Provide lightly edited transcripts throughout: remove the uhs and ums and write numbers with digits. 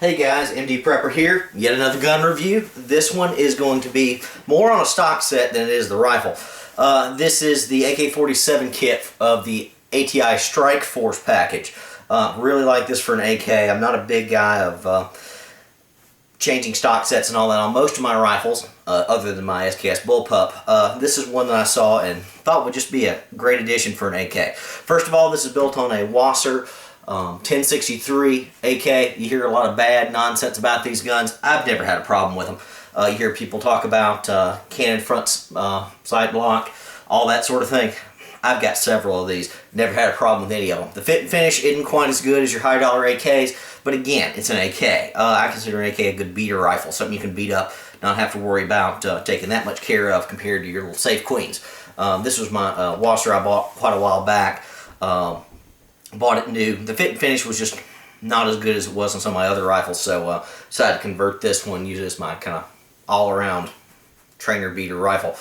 Hey guys, MD Prepper here, yet another gun review. This one is going to be more on a stock set than it is the rifle. This is the AK-47 kit of the ATI Strikeforce package. Really like this for an AK. I'm not a big guy of changing stock sets and all that on most of my rifles, other than my SKS Bullpup. This is one that I saw and thought would just be a great addition for an AK. First of all, this is built on a Wasser 1063 AK. You hear a lot of bad nonsense about these guns. I've never had a problem with them. You hear people talk about cannon front side block, all that sort of thing. I've got several of these. Never had a problem with any of them. The fit and finish isn't quite as good as your high dollar AKs, but again, it's an AK. I consider an AK a good beater rifle, something you can beat up, not have to worry about taking that much care of compared to your little safe queens. This was my Wasser I bought quite a while back. Bought it new. The fit and finish was just not as good as it was on some of my other rifles, so decided to convert this one, use it as my kind of all-around trainer beater rifle.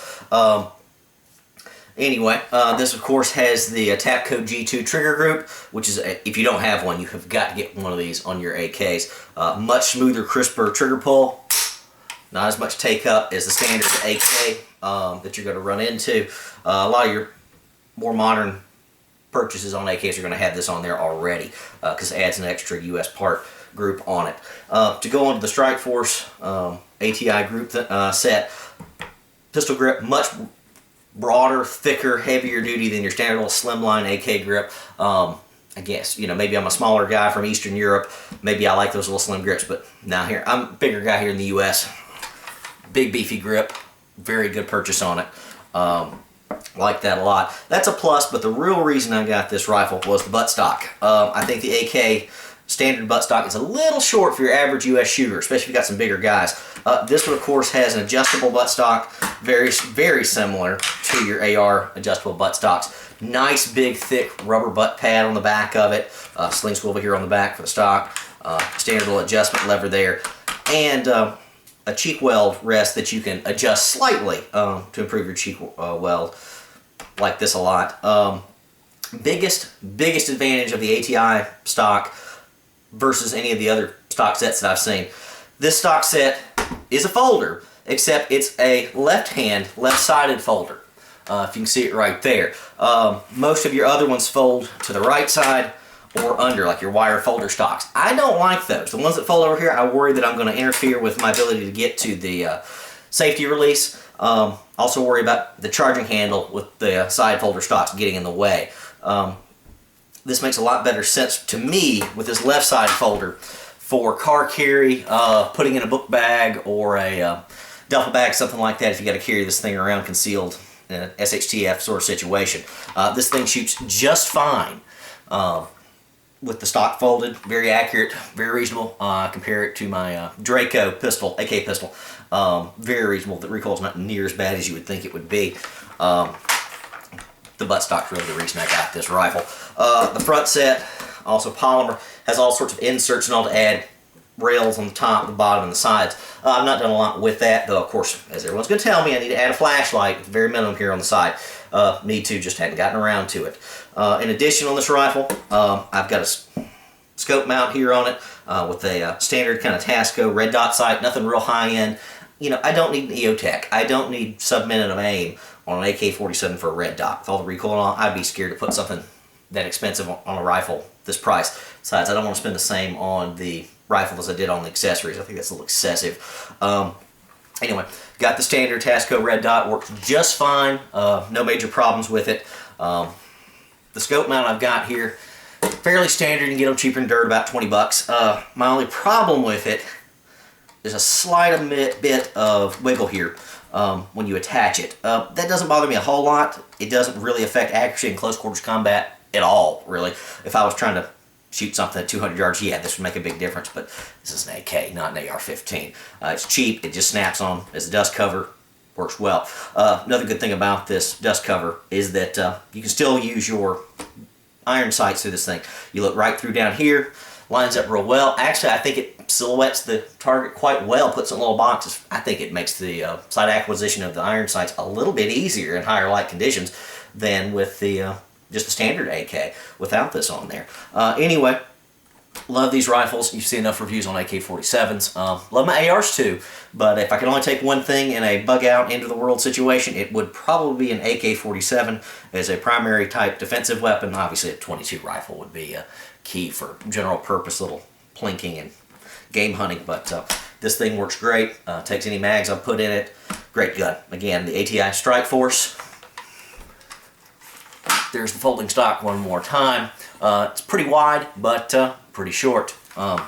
Anyway, this of course has the Tapco G2 trigger group, which is, if you don't have one, you have got to get one of these on your AKs. Much smoother, crisper trigger pull. Not as much take up as the standard AK that you're going to run into. A lot of your more modern purchases on AKs are going to have this on there already because it adds an extra US part group on it. To go on to the Strikeforce ATI group set, pistol grip, much broader, thicker, heavier duty than your standard little slimline AK grip. I guess, you know, maybe I'm a smaller guy from Eastern Europe, maybe I like those little slim grips, but now here, I'm a bigger guy here in the US. Big beefy grip, very good purchase on it. Like that a lot. That's a plus, but the real reason I got this rifle was the buttstock. I think the AK standard buttstock is a little short for your average US shooter, especially if you got some bigger guys. This one, of course, has an adjustable buttstock, very similar to your AR adjustable buttstocks. Nice, big, thick rubber butt pad on the back of it. Sling swivel here on the back for the stock. Standard little adjustment lever there. And a cheek weld rest that you can adjust slightly to improve your cheek weld. Like this a lot. Biggest advantage of the ATI stock versus any of the other stock sets that I've seen. This stock set is a folder, except it's a left-sided folder. If you can see it right there. Most of your other ones fold to the right side or under, like your wire folder stocks. I don't like those. The ones that fold over here, I worry that I'm going to interfere with my ability to get to the safety release. Also worry about the charging handle with the side folder stocks getting in the way. This makes a lot better sense to me with this left side folder for car carry, putting in a book bag or a duffel bag, something like that if you got to carry this thing around concealed in an SHTF sort of situation. This thing shoots just fine. With the stock folded, very accurate, very reasonable. Compare it to my Draco pistol, AK pistol. Very reasonable. The recoil's not near as bad as you would think it would be. The buttstock's really the reason I got this rifle. The front set, also polymer, has all sorts of inserts and all to add rails on the top, the bottom, and the sides. I've not done a lot with that, though, of course, as everyone's going to tell me, I need to add a flashlight at the very minimum here on the side. Need to, just hadn't gotten around to it. In addition, on this rifle, I've got a scope mount here on it with a standard kind of Tasco red dot sight, nothing real high-end. You know, I don't need an EOTech. I don't need sub-minute of aim on an AK-47 for a red dot. With all the recoil on, I'd be scared to put something that expensive on a rifle this price. Besides, I don't want to spend the same on the rifle as I did on the accessories. I think that's a little excessive. Anyway, got the standard Tasco red dot, works just fine. No major problems with it. The scope mount I've got here, fairly standard. You can get them cheaper than dirt, about 20 bucks. My only problem with it is a slight bit of wiggle here when you attach it. That doesn't bother me a whole lot. It doesn't really affect accuracy in close quarters combat at all, really. If I was trying to shoot something at 200 yards, yeah, this would make a big difference, but this is an AK, not an AR-15. It's cheap, it just snaps on as a dust cover, works well. Another good thing about this dust cover is that you can still use your iron sights through this thing. You look right through down here, lines up real well. Actually, I think it silhouettes the target quite well, puts in little boxes. I think it makes the sight acquisition of the iron sights a little bit easier in higher light conditions than with the just the standard AK without this on there. Anyway, Love these rifles. You see enough reviews on AK-47s. Love my ARs too, but if I could only take one thing in a bug out into the world situation, it would probably be an AK-47 as a primary type defensive weapon. Obviously a .22 rifle would be key for general purpose little plinking and game hunting, but this thing works great. Takes any mags I've put in it. Great gun. Again, the ATI Strikeforce. There's the folding stock one more time. It's pretty wide, but pretty short. And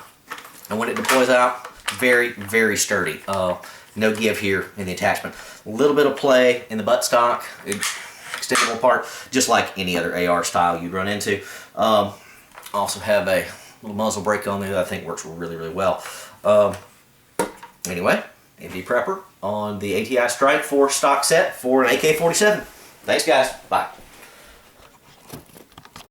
when it deploys out, very, very sturdy. No give here in the attachment. A little bit of play in the buttstock, extendable part, just like any other AR style you'd run into. Also have a little muzzle brake on there that I think works really, really well. Anyway, MD Prepper on the ATI Strikeforce Stock Set for an AK-47. Thanks, guys. Bye.